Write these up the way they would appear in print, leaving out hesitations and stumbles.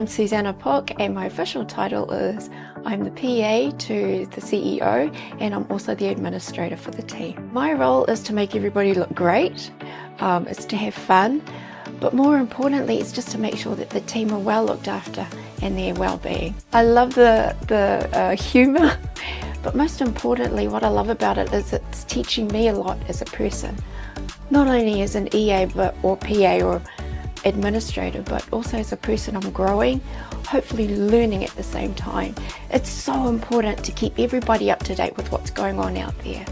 I'm Susanna Pock, and my official title is I'm the PA to the CEO, and I'm also the administrator for the team. My role is to make everybody look great, it's to have fun, but more importantly it's just to make sure that the team are well looked after and their well-being. I love the humour, but most importantly what I love about it is it's teaching me a lot as a person, not only as an EA or PA or administrator, but also as a person I'm growing, hopefully learning at the same time. It's so important to keep everybody up to date with what's going on out there,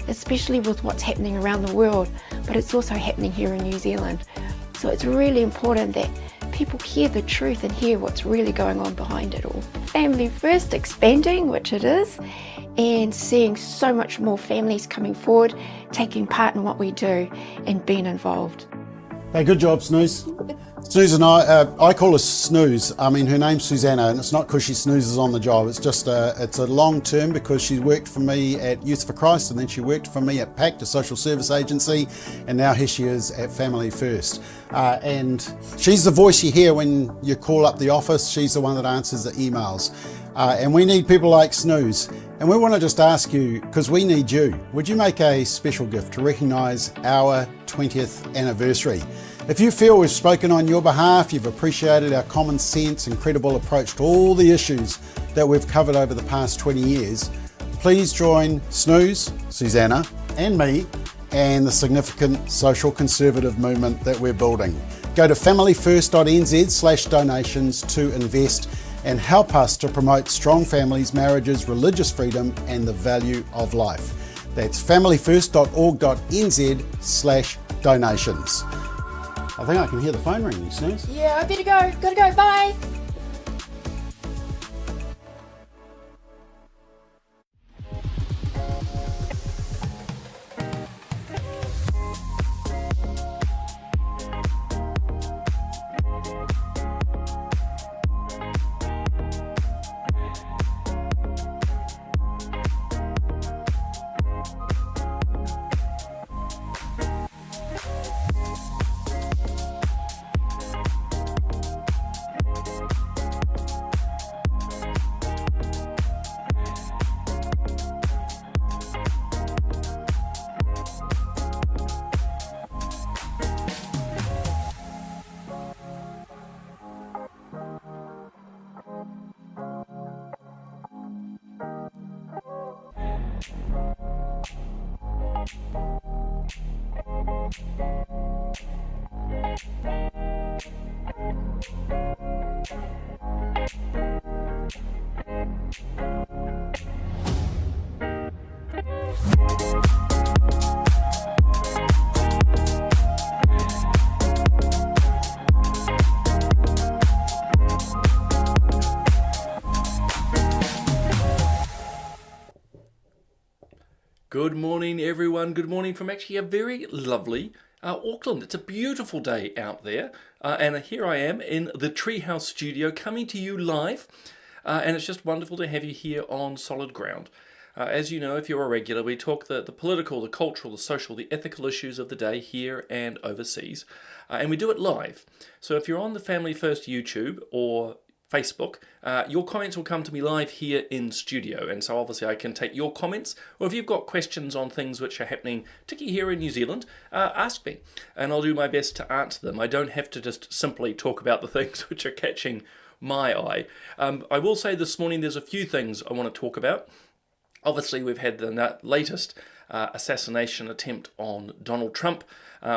especially with what's happening around the world, but it's also happening here in New Zealand. So it's really important that people hear the truth and hear what's really going on behind it all. Family first expanding, which it is, and seeing so much more families coming forward, taking part in what we do and being involved. Hey, good job, Snooze. Snooze and I call her Snooze. I mean, her name's Susanna, and it's not because she snoozes on the job. It's just it's a long term because she worked for me at Youth for Christ, and then she worked for me at PACT, a social service agency, and now here she is at Family First. And she's the voice you hear when you call up the office. She's the one that answers the emails. And we need people like Snooze. And we want to just ask you, because we need you, would you make a special gift to recognise our 20th anniversary? If you feel we've spoken on your behalf, you've appreciated our common sense and credible approach to all the issues that we've covered over the past 20 years, please join Snooze, Susanna and me and the significant social conservative movement that we're building. Go to familyfirst.nz/donations to invest and help us to promote strong families, marriages, religious freedom and the value of life. That's familyfirst.org.nz/donations. I think I can hear the phone ringing, Snooze. Yeah, I better go. Gotta go, bye. Good morning, everyone. Good morning from actually a very lovely Auckland. It's a beautiful day out there, and here I am in the Treehouse studio coming to you live, and it's just wonderful to have you here on solid ground. As you know, if you're a regular, we talk the political, the cultural, the social, the ethical issues of the day here and overseas, and we do it live. So if you're on the Family First YouTube or Facebook, your comments will come to me live here in studio, and so obviously I can take your comments, or if you've got questions on things which are happening, particularly here in New Zealand, ask me, and I'll do my best to answer them. I don't have to just simply talk about the things which are catching my eye. I will say this morning there's a few things I want to talk about. Obviously we've had the latest assassination attempt on Donald Trump.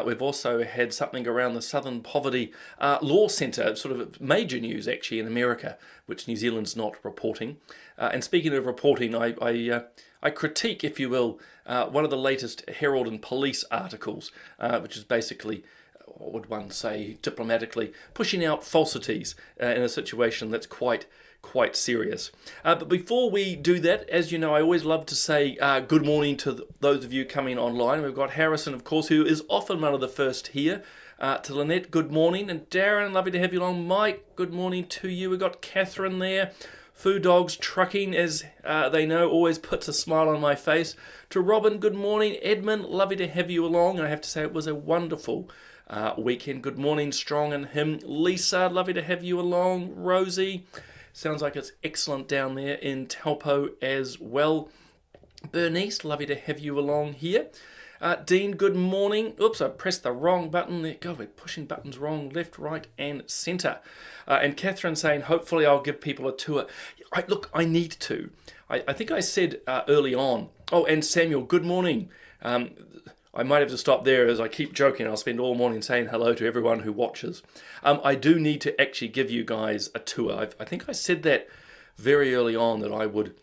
We've also had something around the Southern Poverty Law Centre, sort of major news actually in America, which New Zealand's not reporting. And speaking of reporting, I critique, if you will, one of the latest Herald and Police articles, which is basically, what would one say diplomatically, pushing out falsities in a situation that's quite serious. But before we do that, as you know, I always love to say good morning to those of you coming online. We've got Harrison, of course, who is often one of the first here. To Lynette, good morning. And Darren, lovely to have you along. Mike, good morning to you. We've got Catherine there. Foo Dogs Trucking, as they know, always puts a smile on my face. To Robin, good morning. Edmund, lovely to have you along. And I have to say it was a wonderful weekend. Good morning, Strong and him. Lisa, lovely to have you along. Rosie, sounds like it's excellent down there in Taupo as well. Bernice, lovely to have you along here. Dean, good morning. Oops, I pressed the wrong button. There go, we're pushing buttons wrong, left, right, and centre. And Catherine saying, hopefully I'll give people a tour. Look, I need to. I think I said early on. Oh, and Samuel, good morning. I might have to stop there as I keep joking. I'll spend all morning saying hello to everyone who watches. I do need to actually give you guys a tour. I think I said that very early on that I would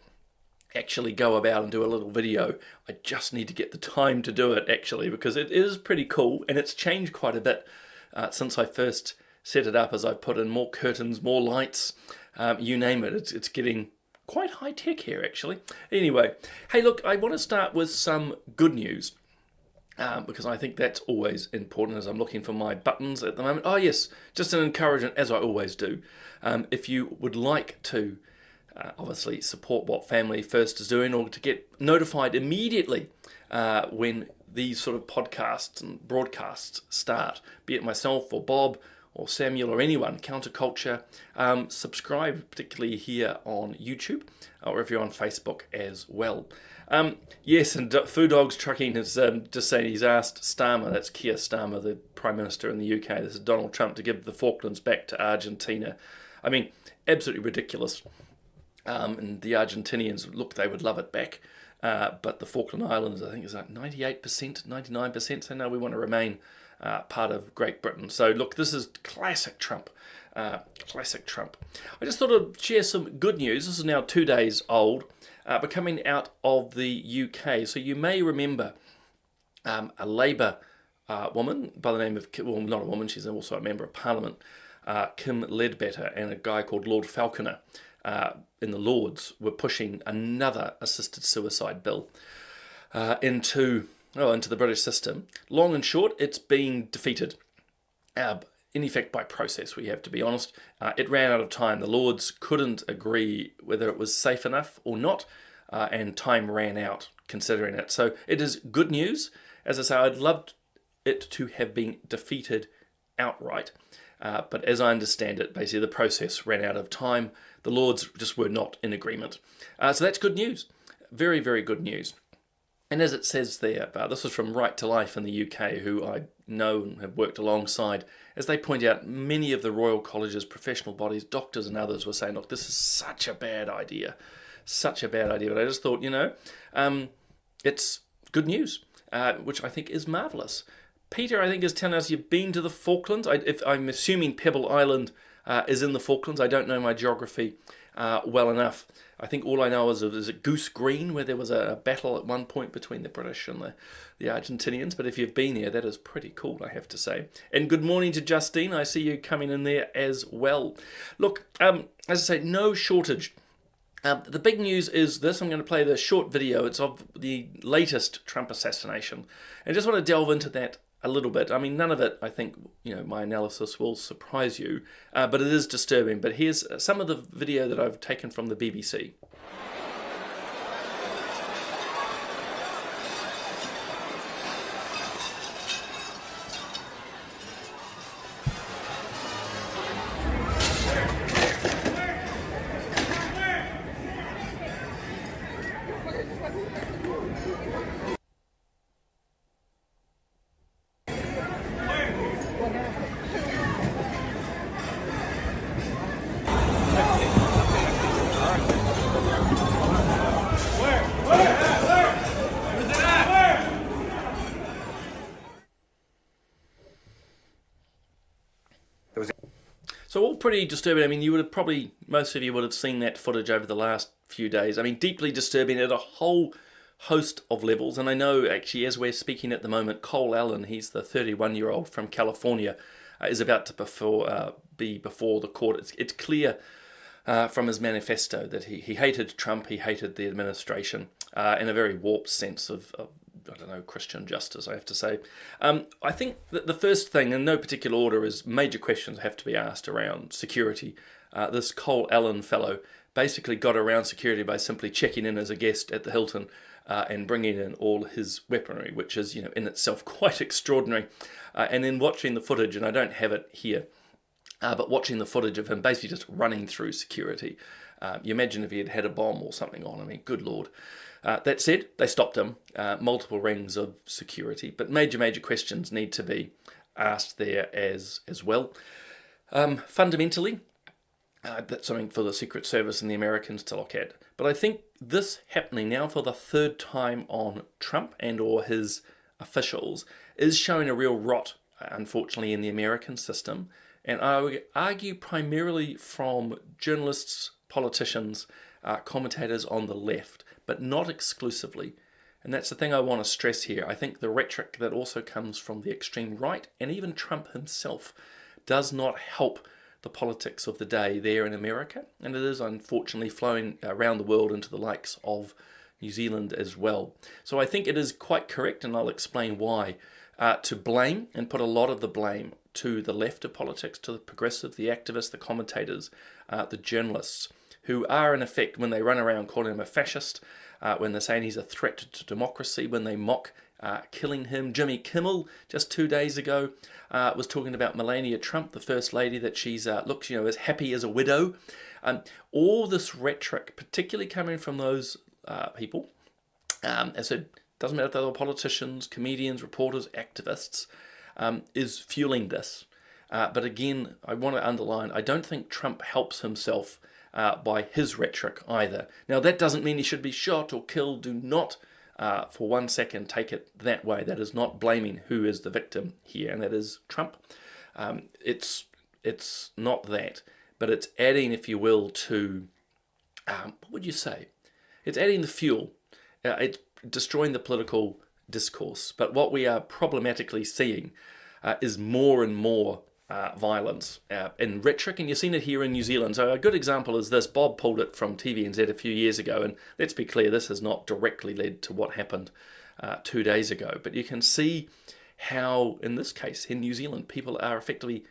actually go about and do a little video. I just need to get the time to do it actually, because it is pretty cool and it's changed quite a bit since I first set it up, as I put in more curtains, more lights, you name it. It's getting quite high tech here actually. Anyway, hey look, I want to start with some good news because I think that's always important as I'm looking for my buttons at the moment. Oh yes, just an encouragement, as I always do. If you would like to obviously support what Family First is doing, or to get notified immediately when these sort of podcasts and broadcasts start, be it myself or Bob or Samuel or anyone, Counterculture, subscribe, particularly here on YouTube, or if you're on Facebook as well. Yes, and Foo Dogs Trucking is just saying he's asked Starmer, that's Keir Starmer, the Prime Minister in the UK, this is Donald Trump, to give the Falklands back to Argentina. I mean, absolutely ridiculous. And the Argentinians, look, they would love it back. But the Falkland Islands, I think, is like 98%, 99%. So no, we want to remain part of Great Britain. So look, this is classic Trump. Classic Trump. I just thought I'd share some good news. This is now 2 days old, but coming out of the UK. So you may remember a Labour woman by the name of, well, not a woman, she's also a member of Parliament, Kim Ledbetter, and a guy called Lord Falconer in the Lords were pushing another assisted suicide bill into the British system. Long and short, it's being defeated, in effect by process, we have to be honest. It ran out of time. The Lords couldn't agree whether it was safe enough or not, and time ran out considering it. So it is good news. As I say, I'd loved it to have been defeated outright. But as I understand it, basically the process ran out of time. The Lords just were not in agreement. So that's good news. Very, very good news. And as it says there, this is from Right to Life in the UK, who I know and have worked alongside. As they point out, many of the Royal College's professional bodies, doctors and others, were saying, look, this is such a bad idea. Such a bad idea. But I just thought, it's good news, which I think is marvellous. Peter, I think, is telling us you've been to the Falklands. I'm assuming Pebble Island is in the Falklands. I don't know my geography well enough. I think all I know is it Goose Green, where there was a battle at one point between the British and the Argentinians. But if you've been there, that is pretty cool, I have to say. And good morning to Justine. I see you coming in there as well. Look, as I say, no shortage. The big news is this. I'm going to play the short video. It's of the latest Trump assassination. And I just want to delve into that a little bit. I mean, none of it, I think, my analysis will surprise you, but it is disturbing. But here's some of the video that I've taken from the BBC. So all pretty disturbing. I mean, most of you would have seen that footage over the last few days. I mean, deeply disturbing at a whole host of levels. And I know, actually, as we're speaking at the moment, Cole Allen, he's the 31-year-old from California, is about to be before the court. It's clear from his manifesto that he hated Trump, he hated the administration, in a very warped sense of Christian justice, I have to say. I think that the first thing, in no particular order, is major questions have to be asked around security. This Cole Allen fellow basically got around security by simply checking in as a guest at the Hilton and bringing in all his weaponry, which is, in itself quite extraordinary. And then watching the footage, and I don't have it here, but watching the footage of him basically just running through security. You imagine if he had had a bomb or something on. I mean, good Lord. That said, they stopped him, multiple rings of security, but major questions need to be asked there as well. Fundamentally, that's something for the Secret Service and the Americans to look at. But I think this happening now for the third time on Trump and or his officials is showing a real rot, unfortunately, in the American system. And I would argue primarily from journalists, politicians, commentators on the left, but not exclusively. And that's the thing I want to stress here. I think the rhetoric that also comes from the extreme right, and even Trump himself, does not help the politics of the day there in America. And it is unfortunately flowing around the world into the likes of New Zealand as well. So I think it is quite correct, and I'll explain why, to blame and put a lot of the blame to the left of politics, to the progressive, the activists, the commentators, the journalists, who are in effect, when they run around calling him a fascist, when they're saying he's a threat to democracy, when they mock killing him. Jimmy Kimmel, just 2 days ago, was talking about Melania Trump, the First Lady, that she's looks, as happy as a widow. All this rhetoric, particularly coming from those people, as I said, doesn't matter if they're politicians, comedians, reporters, activists, is fueling this. But again, I want to underline, I don't think Trump helps himself by his rhetoric either. Now, that doesn't mean he should be shot or killed. Do not for 1 second take it that way. That is not blaming who is the victim here, and that is Trump. It's not that, but it's adding, if you will, to, what would you say? It's adding the fuel. It's destroying the political discourse. But what we are problematically seeing is more and more violence in rhetoric, and you've seen it here in New Zealand. So a good example is this. Bob pulled it from TVNZ a few years ago, and let's be clear, this has not directly led to what happened 2 days ago. But you can see how, in this case, in New Zealand, people are effectively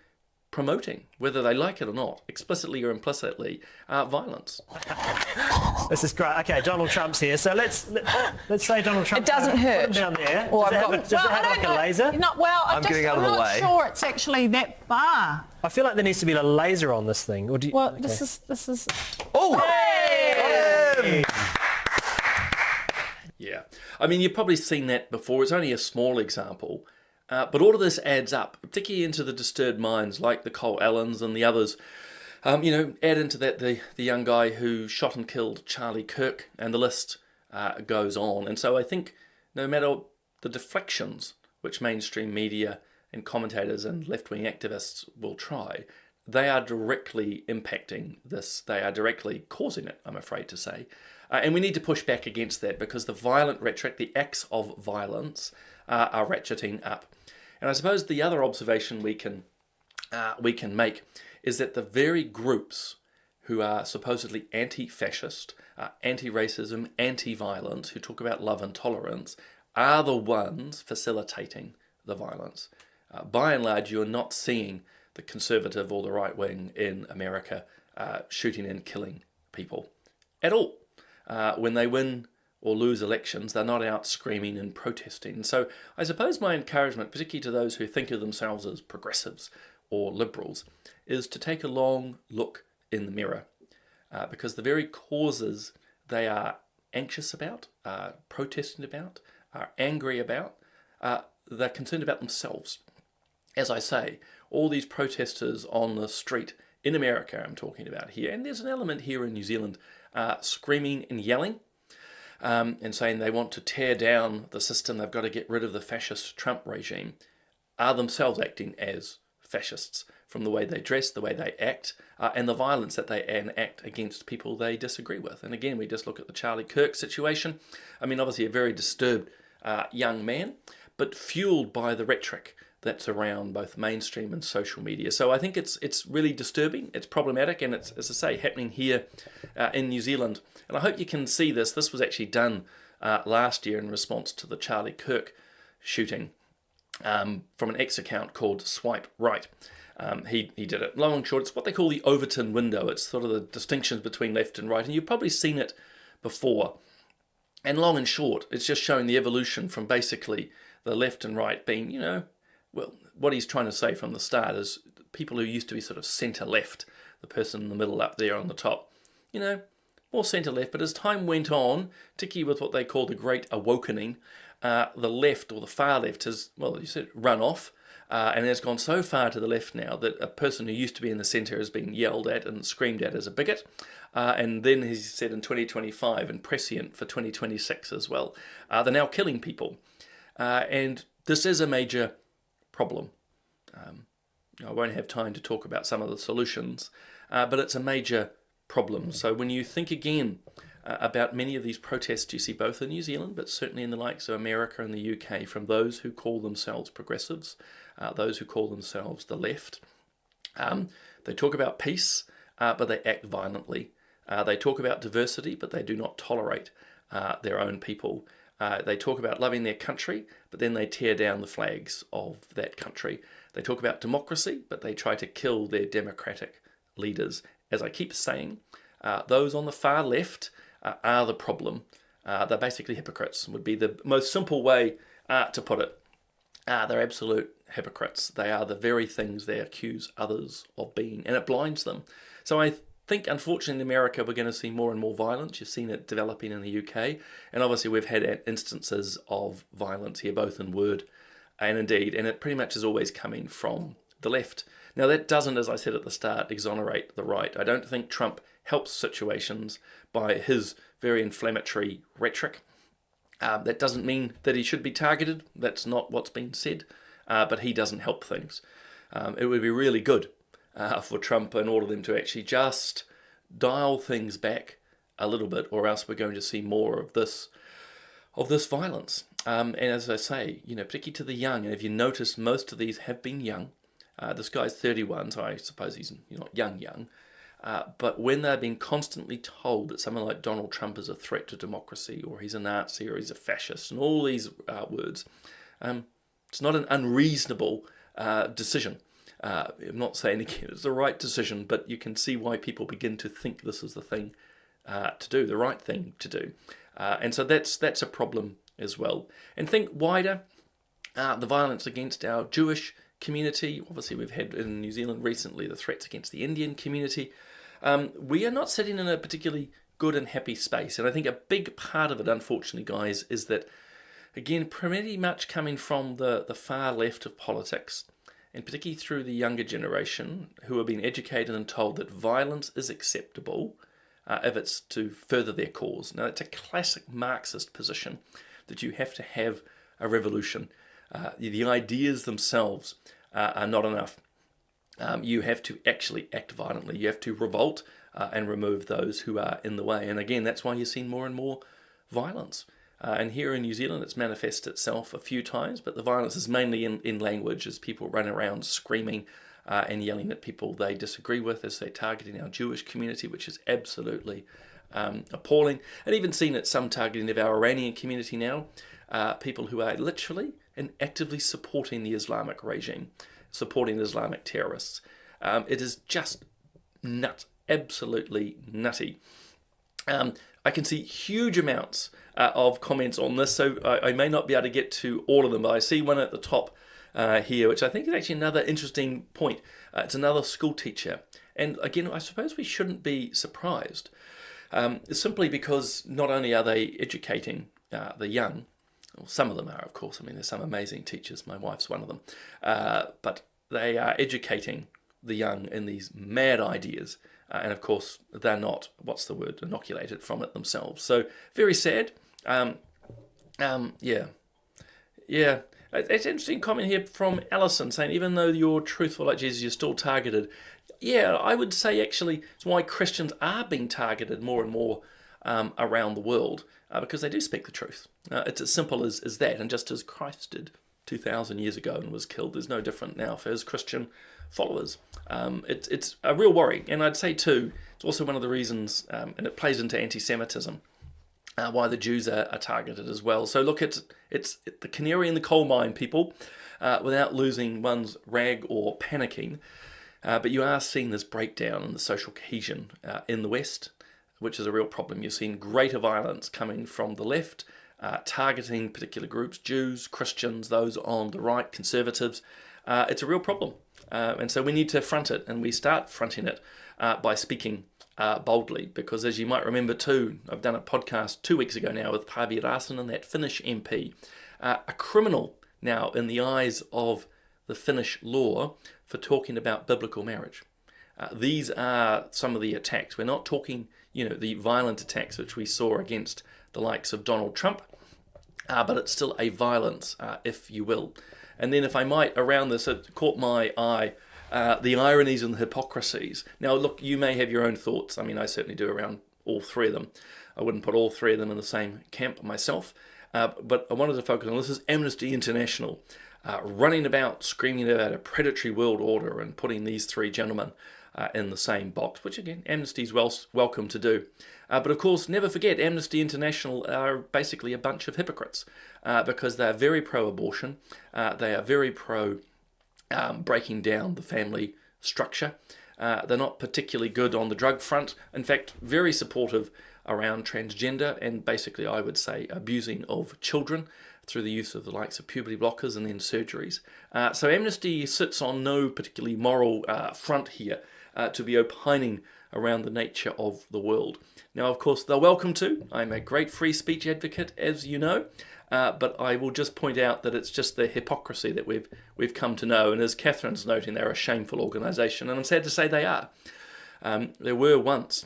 promoting, whether they like it or not, explicitly or implicitly, violence. This is great. Okay, Donald Trump's here, so let's say Donald Trump. It doesn't hurt. Put him down there. Or Does it have like a laser? I'm getting out of the way. I'm not sure it's actually that far. I feel like there needs to be a laser on this thing. Or do you, Well, okay. this is. Oh! Hey! Yeah, I mean, you've probably seen that before. It's only a small example. But all of this adds up, particularly into the disturbed minds like the Cole Allens and the others. Add into that the young guy who shot and killed Charlie Kirk, and the list goes on. And so I think no matter the deflections which mainstream media and commentators and left-wing activists will try, they are directly impacting this. They are directly causing it, I'm afraid to say. And we need to push back against that, because the violent rhetoric, the acts of violence, are ratcheting up. And I suppose the other observation we can make is that the very groups who are supposedly anti-fascist, anti-racism, anti-violence, who talk about love and tolerance, are the ones facilitating the violence. By and large, you're not seeing the conservative or the right wing in America shooting and killing people at all. When they win or lose elections, they're not out screaming and protesting. So I suppose my encouragement, particularly to those who think of themselves as progressives or liberals, is to take a long look in the mirror, because the very causes they are anxious about, protesting about, are angry about, they're concerned about themselves. As I say, all these protesters on the street in America I'm talking about here, and there's an element here in New Zealand, screaming and yelling, and saying they want to tear down the system, they've got to get rid of the fascist Trump regime, are themselves acting as fascists from the way they dress, the way they act, and the violence that they enact against people they disagree with. And again, we just look at the Charlie Kirk situation. I mean, obviously a very disturbed young man, but fueled by the rhetoric that's around both mainstream and social media. So I think it's really disturbing, it's problematic, and it's, as I say, happening here in New Zealand. And I hope you can see this. This was actually done last year in response to the Charlie Kirk shooting from an X account called Swipe Right. He did it. Long and short, it's what they call the Overton window. It's sort of the distinctions between left and right, and you've probably seen it before. And long and short, it's just showing the evolution from basically the left and right being, well, what he's trying to say from the start is people who used to be sort of centre-left, the person in the middle up there on the top, more centre-left. But as time went on, particularly with what they call the Great Awakening, the left, or the far left, has, well, you said, run off, and has gone so far to the left now that a person who used to be in the centre has been yelled at and screamed at as a bigot. And then he said in 2025, and prescient for 2026 as well, they're now killing people. And this is a major problem. I won't have time to talk about some of the solutions, but it's a major problem. So when you think again about many of these protests you see both in New Zealand, but certainly in the likes of America and the UK, from those who call themselves progressives, those who call themselves the left, they talk about peace, but they act violently. They talk about diversity, but they do not tolerate their own people. They talk about loving their country, but then they tear down the flags of that country. They talk about democracy, but they try to kill their democratic leaders. As I keep saying, those on the far left are the problem. They're basically hypocrites, would be the most simple way to put it. They're absolute hypocrites. They are the very things they accuse others of being, and it blinds them. So I think, unfortunately, in America, we're going to see more and more violence. You've seen it developing in the UK, and obviously we've had instances of violence here, both in word and in deed, and it pretty much is always coming from the left. Now, that doesn't, as I said at the start, exonerate the right. I don't think Trump helps situations by his very inflammatory rhetoric. That doesn't mean that he should be targeted. That's not what's been said, but he doesn't help things. It would be really good for Trump and all of them to actually just dial things back a little bit, or else we're going to see more of this violence. And as I say, particularly to the young, and if you notice, most of these have been young. This guy's 31, so I suppose he's not young. But when they're being constantly told that someone like Donald Trump is a threat to democracy, or he's a Nazi, or he's a fascist, and all these words, it's not an unreasonable decision. I'm not saying again it's the right decision, but you can see why people begin to think this is the thing to do, the right thing to do. And so that's a problem as well. And think wider, the violence against our Jewish community. Obviously, we've had in New Zealand recently the threats against the Indian community. We are not sitting in a particularly good and happy space. And I think a big part of it, unfortunately, guys, is that, again, pretty much coming from the far left of politics, and particularly through the younger generation, who have been educated and told that violence is acceptable if it's to further their cause. Now, it's a classic Marxist position that you have to have a revolution. The ideas themselves are not enough. You have to actually act violently. You have to revolt and remove those who are in the way. And again, that's why you're seeing more and more violence. And here in New Zealand, it's manifested itself a few times, but the violence is mainly in language, as people run around screaming and yelling at people they disagree with, as they're targeting our Jewish community, which is absolutely appalling. And even seen it some targeting of our Iranian community now, people who are literally and actively supporting the Islamic regime, supporting Islamic terrorists. It is just nuts, absolutely nutty. I can see huge amounts of comments on this, so I may not be able to get to all of them, but I see one at the top here, which I think is actually another interesting point. It's another school teacher. And again, I suppose we shouldn't be surprised, simply because not only are they educating the young, well, some of them are, of course. I mean, there's some amazing teachers. My wife's one of them. But they are educating the young in these mad ideas. And of course, they're not, inoculated from it themselves. So very sad. Yeah. It's an interesting comment here from Alison saying, even though you're truthful like Jesus, you're still targeted. Yeah, I would say actually it's why Christians are being targeted more and more around the world, because they do speak the truth. It's as simple as that. And just as Christ did 2,000 years ago and was killed, there's no different now for his Christian followers. It's a real worry. And I'd say too, it's also one of the reasons, and it plays into anti-Semitism, why the Jews are targeted as well. So look, it's the canary in the coal mine, people, without losing one's rag or panicking. But you are seeing this breakdown in the social cohesion in the West, which is a real problem. You're seeing greater violence coming from the left, targeting particular groups, Jews, Christians, those on the right, conservatives. It's a real problem. And so we need to front it, and we start fronting it by speaking boldly, because as you might remember too, I've done a podcast 2 weeks ago now with Päivi Räsänen, that Finnish MP, a criminal now in the eyes of the Finnish law for talking about biblical marriage. These are some of the attacks. We're not talking, the violent attacks which we saw against the likes of Donald Trump, but it's still a violence, if you will. And then if I might, around this, it caught my eye, the ironies and the hypocrisies. Now, look, you may have your own thoughts. I mean, I certainly do around all three of them. I wouldn't put all three of them in the same camp myself. But I wanted to focus on, this is Amnesty International, running about, screaming about a predatory world order and putting these three gentlemen in the same box, which again, Amnesty's welcome to do. But of course, never forget, Amnesty International are basically a bunch of hypocrites, because they're very pro-abortion, they are very pro breaking down the family structure. They're not particularly good on the drug front. In fact, very supportive around transgender and basically, I would say, abusing of children through the use of the likes of puberty blockers and then surgeries. So Amnesty sits on no particularly moral front here to be opining around the nature of the world. Now, of course, they're welcome to. I'm a great free speech advocate, as you know, but I will just point out that it's just the hypocrisy that we've come to know. And as Catherine's noting, they're a shameful organisation, and I'm sad to say they are. There were once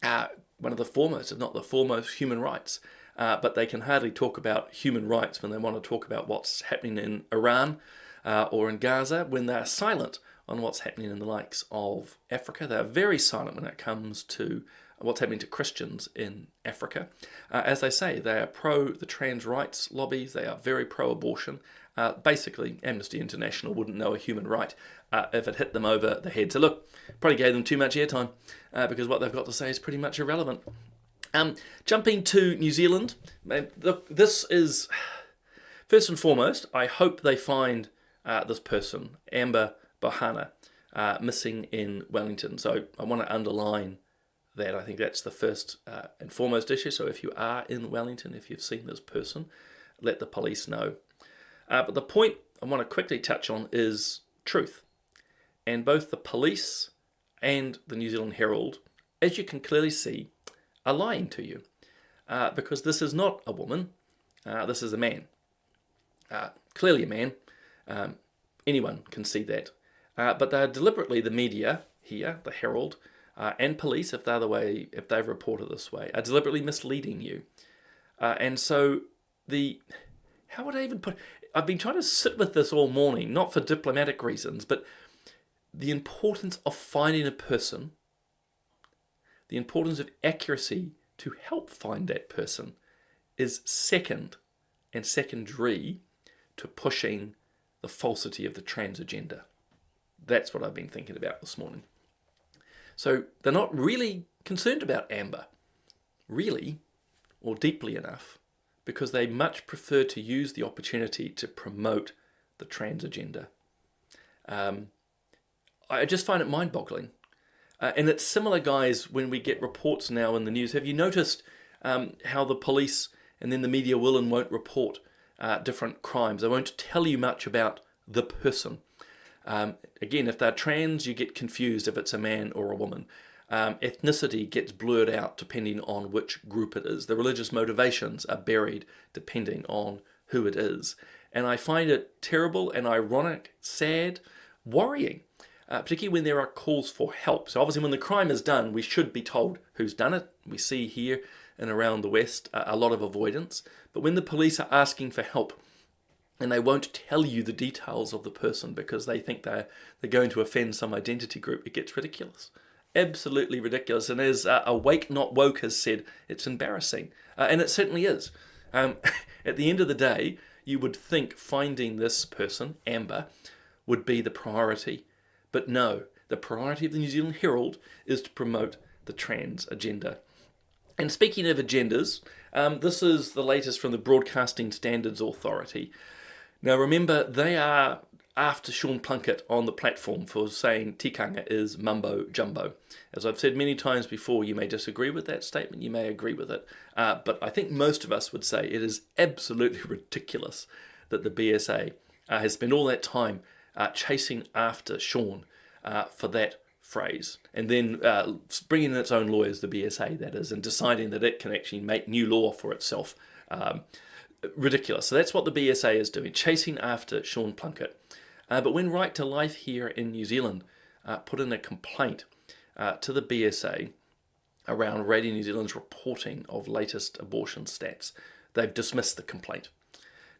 one of the foremost, if not the foremost, human rights, but they can hardly talk about human rights when they want to talk about what's happening in Iran or in Gaza, when they're silent on what's happening in the likes of Africa. They're very silent when it comes to what's happening to Christians in Africa. As they say, they are pro the trans rights lobbies, they are very pro-abortion. Basically, Amnesty International wouldn't know a human right if it hit them over the head. So look, probably gave them too much airtime because what they've got to say is pretty much irrelevant. Jumping to New Zealand, look, this is, first and foremost, I hope they find this person, Amber Bohanna, missing in Wellington. So I want to underline that. I think that's the first and foremost issue. So if you are in Wellington, if you've seen this person, let the police know. But the point I want to quickly touch on is truth. And both the police and the New Zealand Herald, as you can clearly see, are lying to you. Because this is not a woman, this is a man. Clearly a man. Anyone can see that. But they're deliberately, the media here, the Herald, and police, if they've reported this way, are deliberately misleading you. And so how would I even put, I've been trying to sit with this all morning, not for diplomatic reasons, but the importance of finding a person, the importance of accuracy to help find that person is second and secondary to pushing the falsity of the trans agenda. That's what I've been thinking about this morning. So they're not really concerned about Amber, really, or deeply enough, because they much prefer to use the opportunity to promote the trans agenda. I just find it mind-boggling. And it's similar, guys, when we get reports now in the news. Have you noticed how the police and then the media will and won't report different crimes? They won't tell you much about the person. Again, if they're trans, you get confused if it's a man or a woman. Ethnicity gets blurred out depending on which group it is. The religious motivations are buried depending on who it is. And I find it terrible and ironic, sad, worrying, particularly when there are calls for help. So obviously when the crime is done, we should be told who's done it. We see here and around the West a lot of avoidance. But when the police are asking for help, and they won't tell you the details of the person because they think they're going to offend some identity group, it gets ridiculous. Absolutely ridiculous. And as Awake Not Woke has said, it's embarrassing. And it certainly is. At the end of the day, you would think finding this person, Amber, would be the priority. But no, the priority of the New Zealand Herald is to promote the trans agenda. And speaking of agendas, this is the latest from the Broadcasting Standards Authority. Now remember, they are after Sean Plunkett on the platform for saying tikanga is mumbo jumbo. As I've said many times before, you may disagree with that statement, you may agree with it, but I think most of us would say it is absolutely ridiculous that the BSA has spent all that time chasing after Sean for that phrase, and then bringing in its own lawyers, the BSA that is, and deciding that it can actually make new law for itself. Ridiculous. So that's what the BSA is doing, chasing after Sean Plunkett. But when Right to Life here in New Zealand put in a complaint to the BSA around Radio New Zealand's reporting of latest abortion stats, they've dismissed the complaint.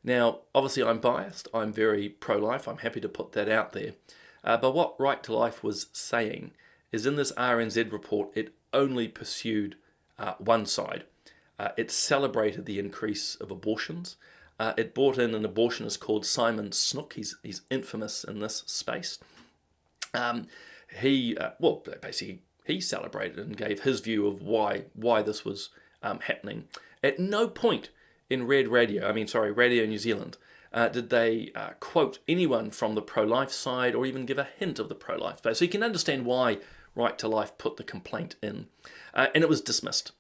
Now, obviously I'm biased, I'm very pro-life, I'm happy to put that out there. But what Right to Life was saying is in this RNZ report, it only pursued one side. It celebrated the increase of abortions. It brought in an abortionist called Simon Snook. He's infamous in this space. He celebrated and gave his view of why this was happening. At no point in Radio New Zealand, did they quote anyone from the pro-life side or even give a hint of the pro-life space. So you can understand why Right to Life put the complaint in. And it was dismissed.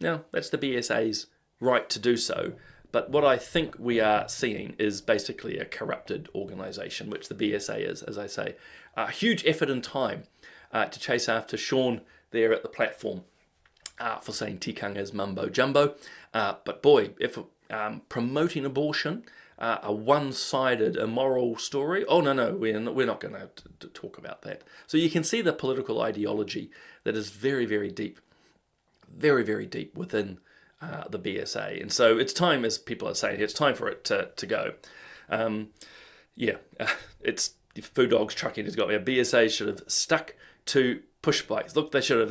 Now, that's the BSA's right to do so. But what I think we are seeing is basically a corrupted organisation, which the BSA is, as I say. A huge effort and time to chase after Sean there at the platform for saying tikanga is mumbo jumbo. But boy, if promoting abortion, a one-sided, immoral story, oh no, we're not going to talk about that. So you can see the political ideology that is very, very deep, very, very deep within the BSA. And so it's time, as people are saying, it's time for it to go. It's Food Dogs Trucking has got me. A BSA should have stuck to push bikes. Look, they should have.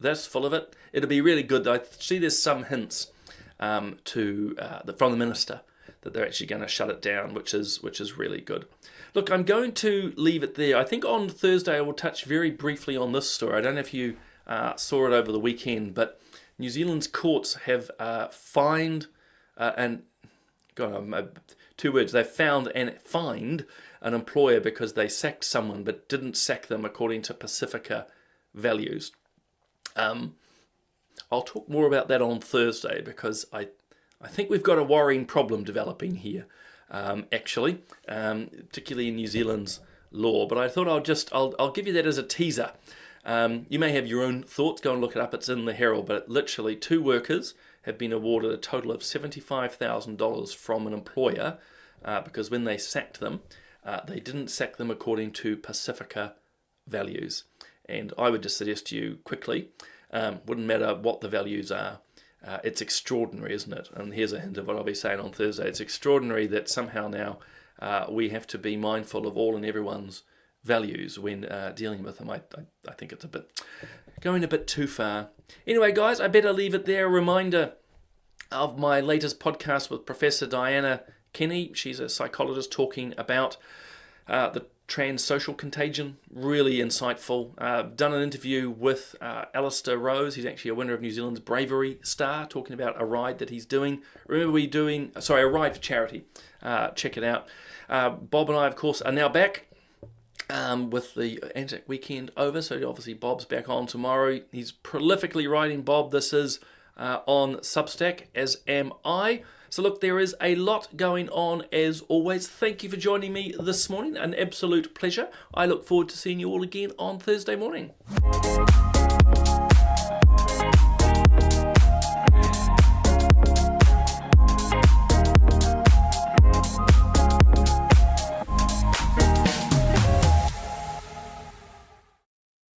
That's full of it. It'll be really good. I see there's some hints from the minister that they're actually going to shut it down, which is really good. Look, I'm going to leave it there. I think on Thursday I will touch very briefly on this story. I don't know if you saw it over the weekend, but New Zealand's courts have they've found and fined an employer because they sacked someone but didn't sack them according to Pacifica values. I'll talk more about that on Thursday because I think we've got a worrying problem developing here, particularly in New Zealand's law. But I thought I'll give you that as a teaser. You may have your own thoughts. Go and look it up. It's in the Herald. But literally 2 workers have been awarded a total of $75,000 from an employer because when they sacked them, they didn't sack them according to Pacifica values. And I would just suggest to you quickly, wouldn't matter what the values are, it's extraordinary, isn't it? And here's a hint of what I'll be saying on Thursday. It's extraordinary that somehow now we have to be mindful of all and everyone's values when dealing with them. I think it's going a bit too far. Anyway, guys, I better leave it there. A reminder of my latest podcast with Professor Diana Kenny. She's a psychologist talking about the trans-social contagion. Really insightful. Done an interview with Alistair Rose. He's actually a winner of New Zealand's Bravery Star, talking about a ride that he's doing. Remember a ride for charity. Check it out. Bob and I, of course, are now back with the Anzac weekend over. So obviously Bob's back on tomorrow. He's prolifically writing, Bob. This is on Substack, as am I. So look, there is a lot going on as always. Thank you for joining me this morning. An absolute pleasure. I look forward to seeing you all again on Thursday morning.